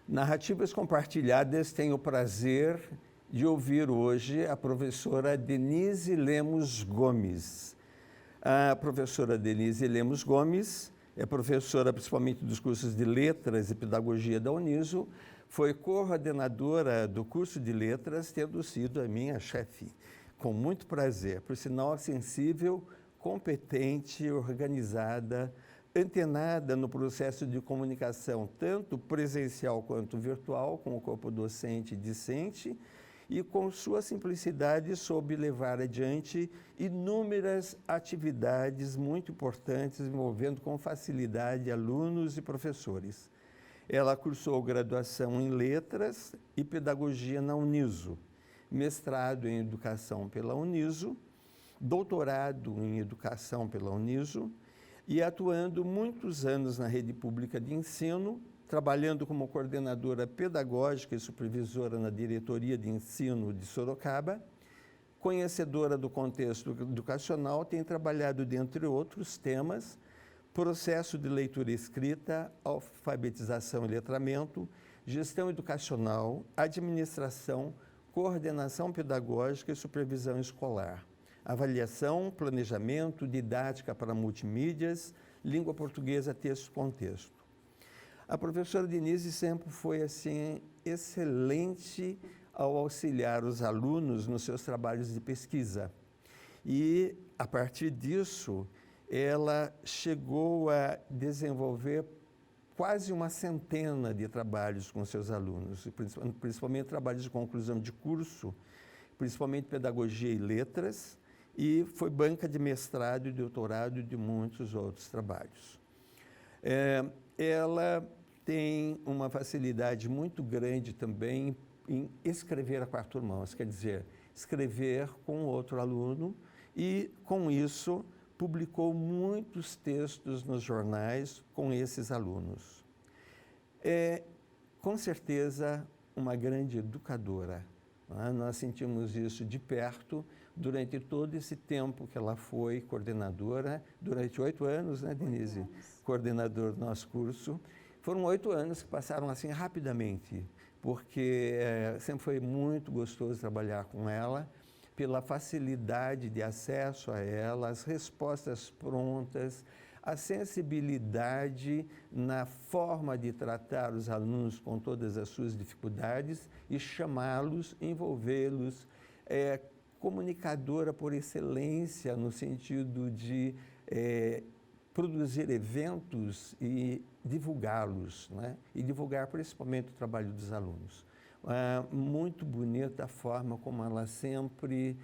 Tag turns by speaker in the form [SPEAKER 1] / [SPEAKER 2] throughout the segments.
[SPEAKER 1] Narrativas Compartilhadas tem o prazer de ouvir hoje a professora Denise Lemos Gomes. A professora Denise Lemos Gomes é professora principalmente dos cursos de Letras e Pedagogia da Uniso, foi coordenadora do curso de Letras, tendo sido a minha chefe, com muito prazer, por sinal sensível, competente, organizada, antenada no processo de comunicação, tanto presencial quanto virtual, com o corpo docente e discente, e com sua simplicidade soube levar adiante inúmeras atividades muito importantes, envolvendo com facilidade alunos e professores. Ela cursou graduação em Letras e Pedagogia na Uniso, mestrado em Educação pela Uniso, doutorado em Educação pela Uniso, e atuando muitos anos na rede pública de ensino, trabalhando como coordenadora pedagógica e supervisora na Diretoria de Ensino de Sorocaba. Conhecedora do contexto educacional, tem trabalhado, dentre outros temas, processo de leitura e escrita, alfabetização e letramento, gestão educacional, administração, coordenação pedagógica e supervisão escolar, avaliação, planejamento, didática para multimídias, língua portuguesa, texto, contexto. A professora Denise sempre foi, assim, excelente ao auxiliar os alunos nos seus trabalhos de pesquisa. E, a partir disso, ela chegou a desenvolver quase uma centena de trabalhos com seus alunos, principalmente trabalhos de conclusão de curso, principalmente Pedagogia e Letras, e foi banca de mestrado e doutorado e de muitos outros trabalhos. Ela tem uma facilidade muito grande também em escrever a quatro mãos, quer dizer, escrever com outro aluno, e com isso publicou muitos textos nos jornais com esses alunos. É, com certeza, uma grande educadora. Nós sentimos isso de perto durante todo esse tempo que ela foi coordenadora, durante 8 anos, né, Denise? 8 anos. Coordenadora do nosso curso. Foram 8 anos que passaram assim rapidamente, porque sempre foi muito gostoso trabalhar com ela, pela facilidade de acesso a ela, as respostas prontas, a sensibilidade na forma de tratar os alunos com todas as suas dificuldades e chamá-los, envolvê-los, comunicadora por excelência no sentido de produzir eventos e divulgá-los, né? E divulgar principalmente o trabalho dos alunos. Muito bonita a forma como ela sempre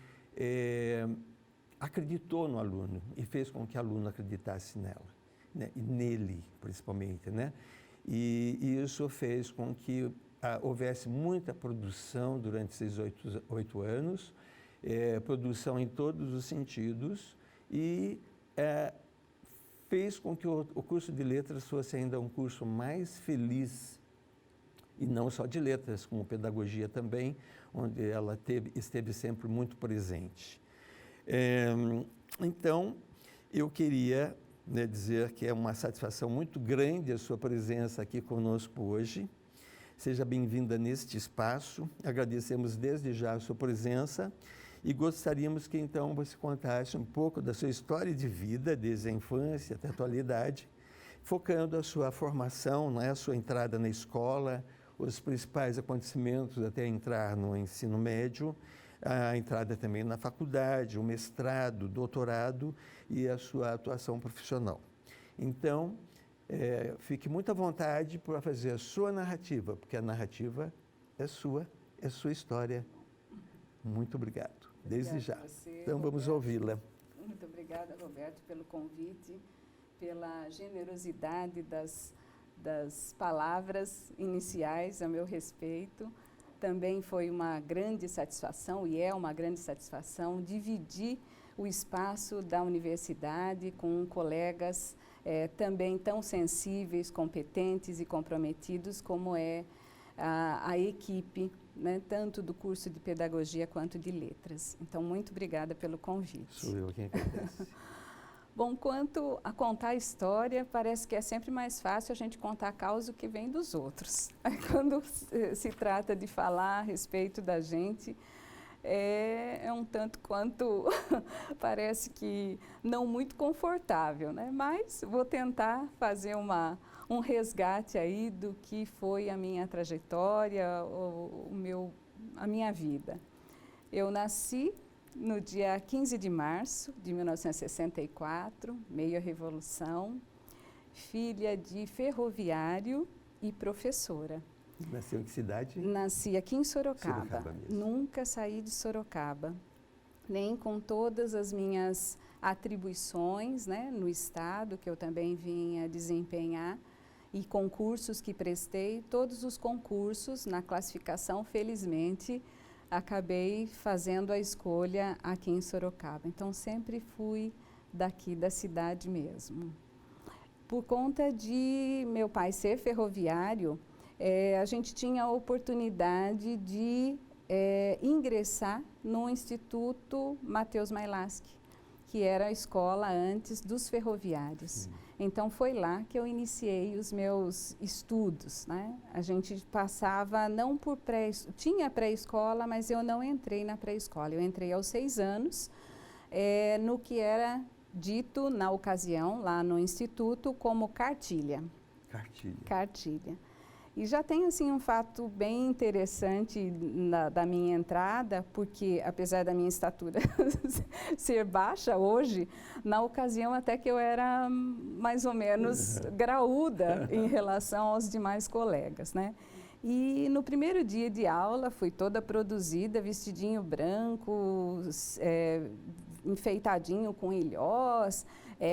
[SPEAKER 1] acreditou no aluno e fez com que o aluno acreditasse nela, né? E nele, principalmente, né? E isso fez com que houvesse muita produção durante esses 8 anos, produção em todos os sentidos, e fez com que o curso de letras fosse ainda um curso mais feliz, e não só de letras, como pedagogia também, onde ela esteve sempre muito presente. Então, eu queria, né, dizer que é uma satisfação muito grande a sua presença aqui conosco hoje. Seja bem-vinda neste espaço, agradecemos desde já a sua presença e gostaríamos que então você contasse um pouco da sua história de vida, desde a infância até a atualidade, focando a sua formação, né, a sua entrada na escola, os principais acontecimentos até entrar no ensino médio, a entrada também na faculdade, o mestrado, o doutorado e a sua atuação profissional. Então, fique muito à vontade para fazer a sua narrativa, porque a narrativa é sua história. Muito obrigado, desde já. Você, então, vamos ouvi-la.
[SPEAKER 2] Muito obrigada, Roberto, pelo convite, pela generosidade das palavras iniciais a meu respeito. Também foi uma grande satisfação, e é uma grande satisfação, dividir o espaço da universidade com colegas também tão sensíveis, competentes e comprometidos como é a equipe, né, tanto do curso de Pedagogia quanto de Letras. Então, muito obrigada pelo convite.
[SPEAKER 1] Sou eu quem agradeço.
[SPEAKER 2] Bom, quanto a contar a história, parece que é sempre mais fácil a gente contar a causa que vem dos outros. Aí, quando se trata de falar a respeito da gente, é um tanto quanto parece que não muito confortável, né? Mas vou tentar fazer um resgate aí do que foi a minha trajetória, a minha vida. Eu nasci no dia 15 de março de 1964, meio à Revolução, filha de ferroviário e professora.
[SPEAKER 1] Nasceu em que cidade?
[SPEAKER 2] Nasci aqui em Sorocaba.
[SPEAKER 1] Sorocaba mesmo.
[SPEAKER 2] Nunca saí de Sorocaba, nem com todas as minhas atribuições, né, no Estado, que eu também vinha desempenhar, e concursos que prestei, todos os concursos na classificação, felizmente, acabei fazendo a escolha aqui em Sorocaba. Então, sempre fui daqui da cidade mesmo. Por conta de meu pai ser ferroviário, a gente tinha a oportunidade de ingressar no Instituto Matheus Mailaschi, que era a escola antes dos ferroviários. Então, foi lá que eu iniciei os meus estudos, né? A gente passava, não por tinha pré-escola, mas eu não entrei na pré-escola. Eu entrei aos 6 anos, no que era dito, na ocasião, lá no Instituto, como cartilha. Cartilha. E já tem, assim, um fato bem interessante da minha entrada, porque, apesar da minha estatura ser baixa hoje, na ocasião até que eu era mais ou menos graúda em relação aos demais colegas, né? E no primeiro dia de aula, fui toda produzida, vestidinho branco, enfeitadinho com ilhós,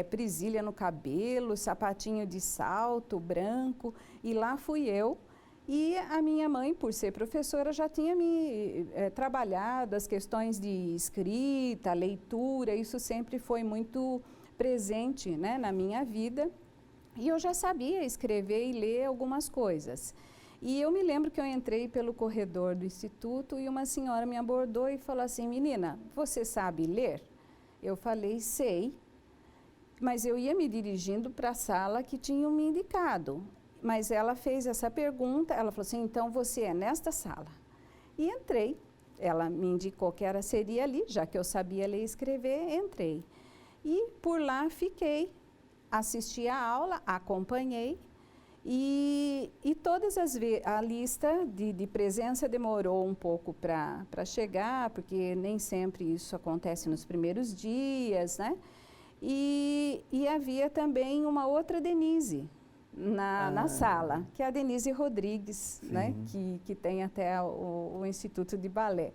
[SPEAKER 2] presilha no cabelo, sapatinho de salto branco, e lá fui eu. E a minha mãe, por ser professora, já tinha me trabalhado as questões de escrita, leitura, isso sempre foi muito presente, né, na minha vida. E eu já sabia escrever e ler algumas coisas. E eu me lembro que eu entrei pelo corredor do instituto e uma senhora me abordou e falou assim: menina, você sabe ler? Eu falei, sei, mas eu ia me dirigindo para a sala que tinham me indicado. Mas ela fez essa pergunta, ela falou assim, então você é nesta sala. E entrei, ela me indicou que seria ali, já que eu sabia ler e escrever, entrei. E por lá fiquei, assisti a aula, acompanhei, e todas as vezes, a lista de presença demorou um pouco para chegar, porque nem sempre isso acontece nos primeiros dias, né? E havia também uma outra Denise na sala, que é a Denise Rodrigues, né? Que tem até o Instituto de Balé.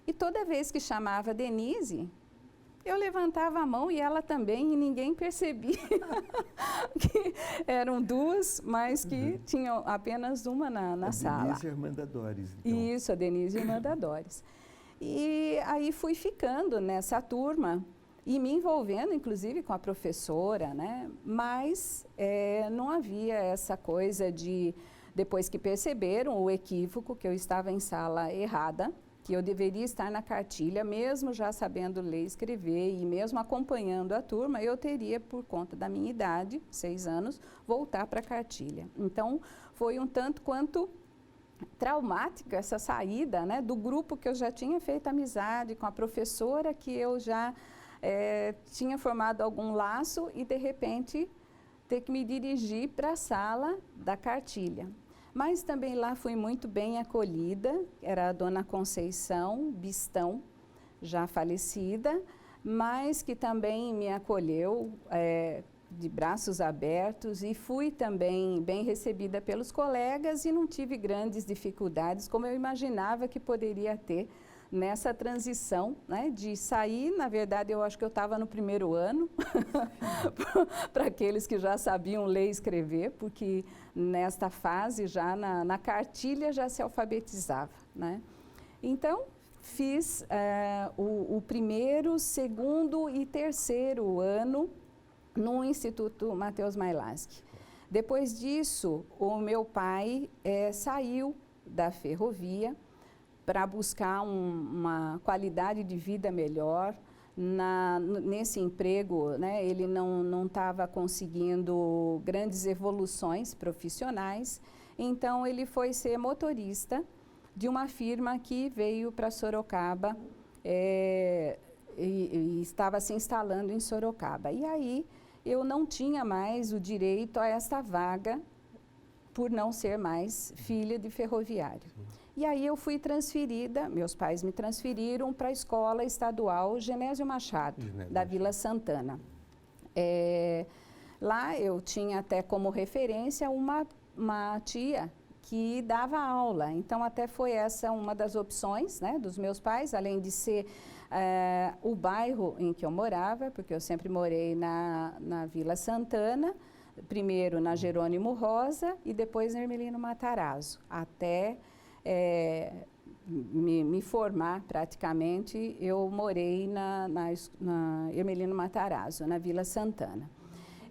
[SPEAKER 2] E toda vez que chamava Denise, eu levantava a mão e ela também, e ninguém percebia que eram duas, mas que tinham apenas uma na sala.
[SPEAKER 1] Denise Irmã da Doris. Então.
[SPEAKER 2] Isso, a Denise Irmã da Doris. E aí fui ficando nessa turma e me envolvendo, inclusive, com a professora, né? Mas não havia essa coisa de, depois que perceberam o equívoco, que eu estava em sala errada, que eu deveria estar na cartilha, mesmo já sabendo ler e escrever e mesmo acompanhando a turma, eu teria, por conta da minha idade, 6 anos, voltar para a cartilha. Então, foi um tanto quanto traumática essa saída, né, do grupo que eu já tinha feito amizade, com a professora que eu já tinha formado algum laço e, de repente, ter que me dirigir para a sala da cartilha. Mas também lá fui muito bem acolhida, era a dona Conceição Bistão, já falecida, mas que também me acolheu de braços abertos e fui também bem recebida pelos colegas e não tive grandes dificuldades, como eu imaginava que poderia ter nessa transição, né, de sair. Na verdade, eu acho que eu estava no primeiro ano, para aqueles que já sabiam ler e escrever, porque nesta fase, já na cartilha, já se alfabetizava, né? Então, fiz o primeiro, segundo e terceiro ano no Instituto Matheus Mailaschi. Depois disso, o meu pai saiu da ferrovia para buscar uma qualidade de vida melhor nesse emprego, né, ele não estava conseguindo grandes evoluções profissionais, então ele foi ser motorista de uma firma que veio para Sorocaba e estava se instalando em Sorocaba. E aí eu não tinha mais o direito a esta vaga por não ser mais filha de ferroviário. E aí eu fui transferida, meus pais me transferiram para a Escola Estadual Genésio Machado, da Vila Santana. Lá eu tinha até como referência uma tia que dava aula, então até foi essa uma das opções, né, dos meus pais, além de ser o bairro em que eu morava, porque eu sempre morei na Vila Santana, primeiro na Jerônimo Rosa e depois na Hermelino Matarazzo, até me formar praticamente, eu morei na Hermelino Matarazzo, na Vila Santana.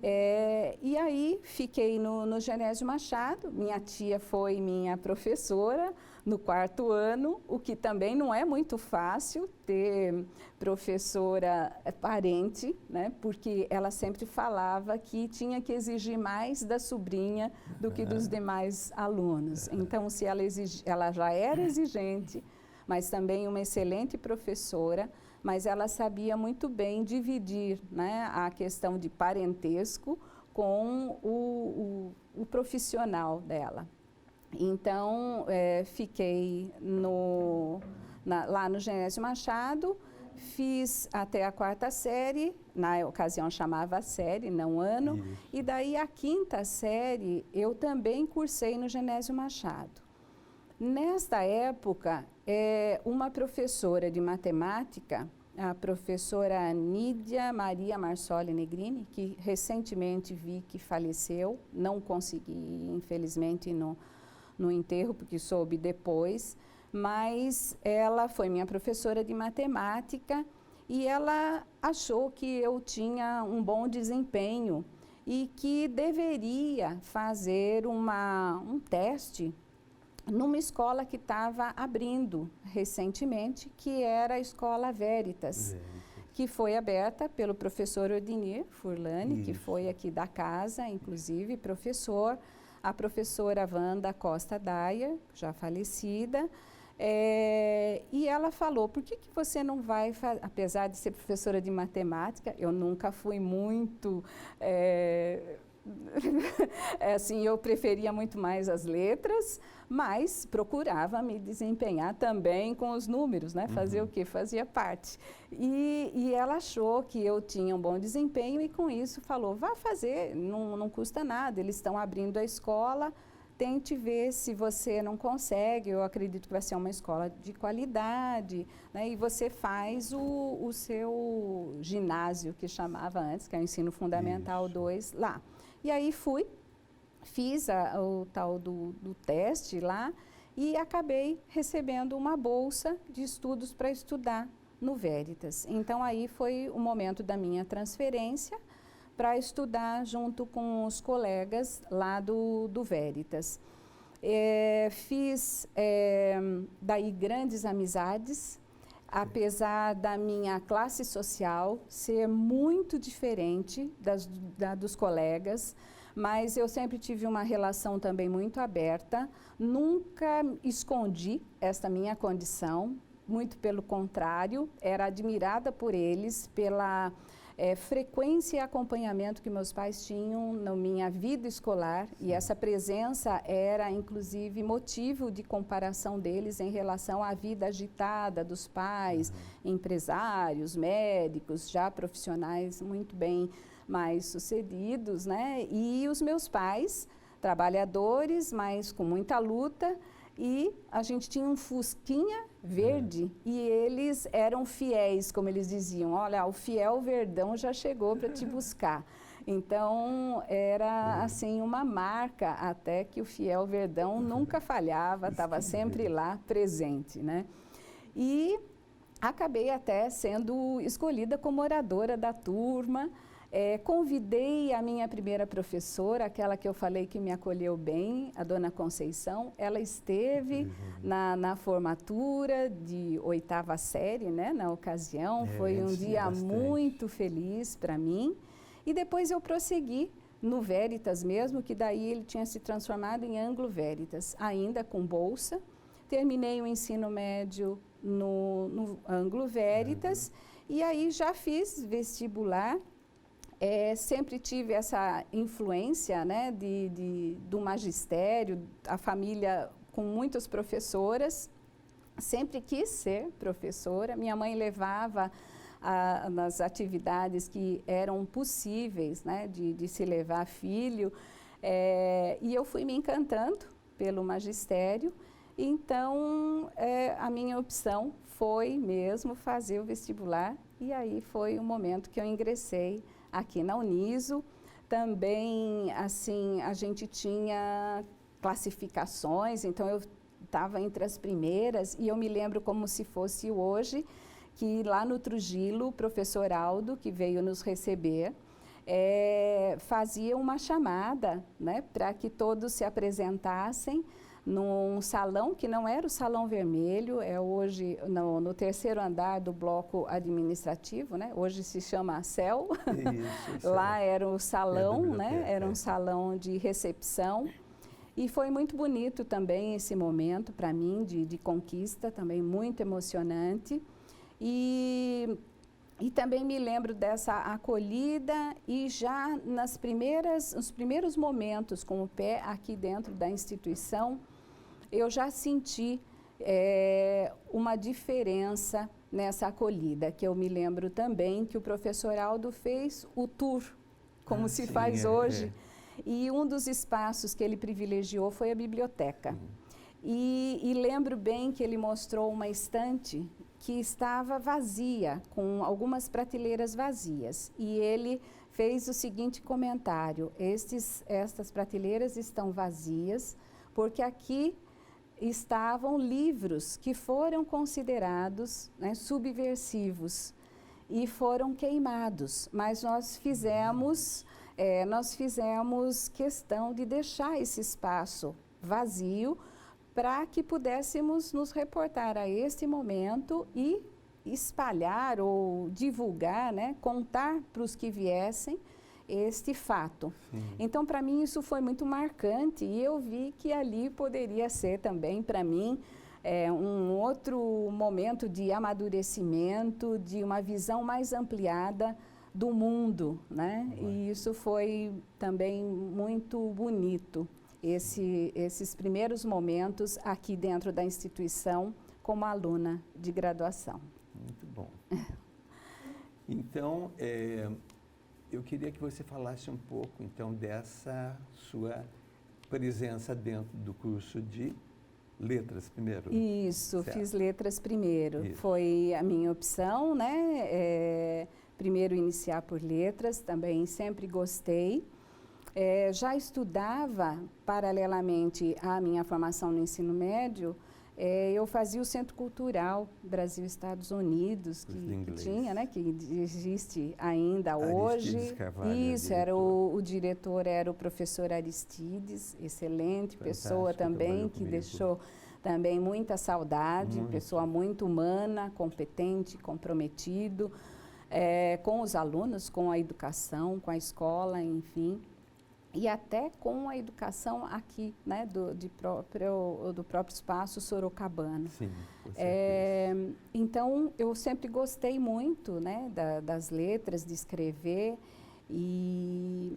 [SPEAKER 2] E aí fiquei no Genésio Machado, minha tia foi minha professora no 4º ano, o que também não é muito fácil ter professora parente, né? Porque ela sempre falava que tinha que exigir mais da sobrinha do que dos demais alunos. Então, se ela já era exigente, mas também uma excelente professora, mas ela sabia muito bem dividir, né, a questão de parentesco com o profissional dela. Então, fiquei lá no Genésio Machado, fiz até a 4ª série, na ocasião chamava série, não ano, e daí a 5ª série eu também cursei no Genésio Machado. Nesta época, uma professora de matemática, a professora Nídia Maria Marsoli Negrini, que recentemente vi que faleceu, não consegui, infelizmente, no enterro, porque soube depois, mas ela foi minha professora de matemática e ela achou que eu tinha um bom desempenho e que deveria fazer um teste numa escola que estava abrindo recentemente, que era a Escola Veritas, que foi aberta pelo professor Odinir Furlani, que foi aqui da casa, inclusive, professor, a professora Wanda Costa Daia, já falecida, e ela falou, por que você não vai, apesar de ser professora de matemática, eu nunca fui muito... assim, eu preferia muito mais as letras, mas procurava me desempenhar também com os números, né? Fazer o quê? Fazia parte. E ela achou que eu tinha um bom desempenho e com isso falou, vá fazer, não custa nada, eles estão abrindo a escola, tente ver se você não consegue, eu acredito que vai ser uma escola de qualidade, né? E você faz o seu ginásio, que chamava antes, que é o Ensino Fundamental 2, lá. E aí fiz o tal do teste lá e acabei recebendo uma bolsa de estudos para estudar no Veritas. Então, aí foi o momento da minha transferência para estudar junto com os colegas lá do Veritas. Fiz daí grandes amizades, apesar da minha classe social ser muito diferente dos colegas, mas eu sempre tive uma relação também muito aberta, nunca escondi esta minha condição, muito pelo contrário, era admirada por eles pela frequência e acompanhamento que meus pais tinham na minha vida escolar, e essa presença era, inclusive, motivo de comparação deles em relação à vida agitada dos pais, empresários, médicos, já profissionais muito bem mais sucedidos, né? E os meus pais, trabalhadores, mas com muita luta, e a gente tinha um Fusquinha verde e eles eram fiéis, como eles diziam, olha, o fiel Verdão já chegou para te buscar. Então, era assim uma marca até que o fiel Verdão nunca falhava, estava sempre lá presente, né? E acabei até sendo escolhida como oradora da turma, Convidei a minha primeira professora, aquela que eu falei que me acolheu bem, a dona Conceição. Ela esteve na formatura de 8ª série, né, na ocasião. Foi um dia
[SPEAKER 1] bastante.
[SPEAKER 2] muito feliz para mim. E depois eu prossegui no Veritas mesmo, que daí ele tinha se transformado em Anglo Veritas, ainda com bolsa. Terminei o ensino médio no Anglo Veritas e aí já fiz vestibular. Sempre tive essa influência, né, do magistério, a família com muitas professoras. Sempre quis ser professora. Minha mãe levava nas atividades que eram possíveis, né, de se levar filho. E eu fui me encantando pelo magistério. Então, a minha opção foi mesmo fazer o vestibular. E aí foi o momento que eu ingressei aqui na Uniso. Também, assim, a gente tinha classificações, então eu estava entre as primeiras, e eu me lembro como se fosse hoje, que lá no Trujillo, o professor Aldo, que veio nos receber, fazia uma chamada, né, para que todos se apresentassem num salão que não era o Salão Vermelho, é hoje no 3º andar do bloco administrativo, né? Hoje se chama CEL. Isso, lá era o salão, né? Era um salão de recepção. E foi muito bonito também esse momento para mim de conquista, também muito emocionante. E também me lembro dessa acolhida e já nos primeiros momentos com o pé aqui dentro da instituição, eu já senti uma diferença nessa acolhida, que eu me lembro também que o professor Aldo fez o tour, como se faz hoje, e um dos espaços que ele privilegiou foi a biblioteca. E lembro bem que ele mostrou uma estante que estava vazia, com algumas prateleiras vazias, e ele fez o seguinte comentário: estas prateleiras estão vazias porque aqui estavam livros que foram considerados, né, subversivos e foram queimados, mas nós fizemos questão de deixar esse espaço vazio para que pudéssemos nos reportar a este momento e espalhar ou divulgar, né, contar para os que viessem este fato. Sim. Então, para mim, isso foi muito marcante e eu vi que ali poderia ser também, para mim, um outro momento de amadurecimento, de uma visão mais ampliada do mundo, né? E isso foi também muito bonito, esses primeiros momentos aqui dentro da instituição como aluna de graduação.
[SPEAKER 1] Muito bom. Então, eu queria que você falasse um pouco, então, dessa sua presença dentro do curso de letras primeiro.
[SPEAKER 2] Isso, certo. Fiz letras primeiro. Isso. Foi a minha opção, né? Primeiro iniciar por letras, também sempre gostei. Já estudava, paralelamente à minha formação no ensino médio, eu fazia o Centro Cultural Brasil-Estados Unidos, que tinha, né, que existe ainda hoje.
[SPEAKER 1] Carvalho,
[SPEAKER 2] isso, o diretor era o professor Aristides, excelente pessoa também, que deixou também muita saudade, pessoa muito humana, competente, comprometido, com os alunos, com a educação, com a escola, enfim. E até com a educação aqui, né, do próprio espaço sorocabano. Sim, com certeza. Então, eu sempre gostei muito, né, das letras, de escrever, e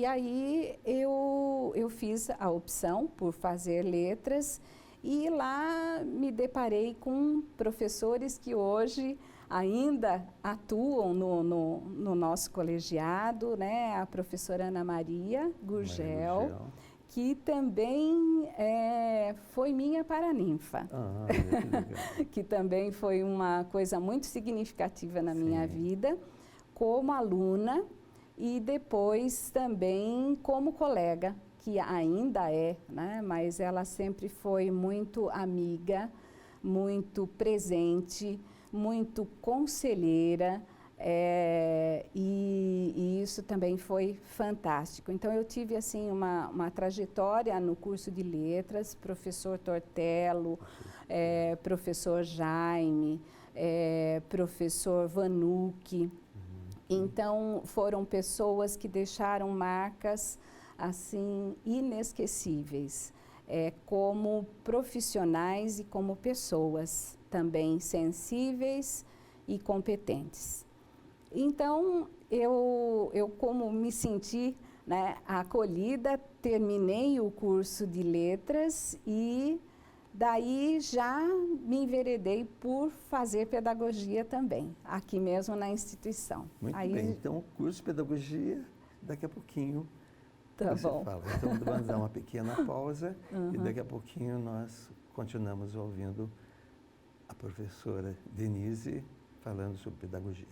[SPEAKER 2] aí eu fiz a opção por fazer letras, e lá me deparei com professores que hoje ainda atuam no nosso colegiado, né? A professora Ana Maria Gurgel, que também foi minha paraninfa, que também foi uma coisa muito significativa na minha vida, como aluna e depois também como colega, que ainda né? Mas ela sempre foi muito amiga, muito presente, muito conselheira, E isso também foi fantástico. Então, eu tive assim uma trajetória no curso de letras, professor Tortello, professor Jaime, professor Vanucci. Então, foram pessoas que deixaram marcas assim inesquecíveis, como profissionais e como pessoas também sensíveis e competentes. Então, eu como me senti, né, acolhida, terminei o curso de letras e daí já me enveredei por fazer pedagogia também, aqui mesmo na instituição.
[SPEAKER 1] Muito bem, então, curso de pedagogia, daqui a pouquinho você fala. Então, vamos dar uma pequena pausa e daqui a pouquinho nós continuamos ouvindo a professora Denise falando sobre pedagogia.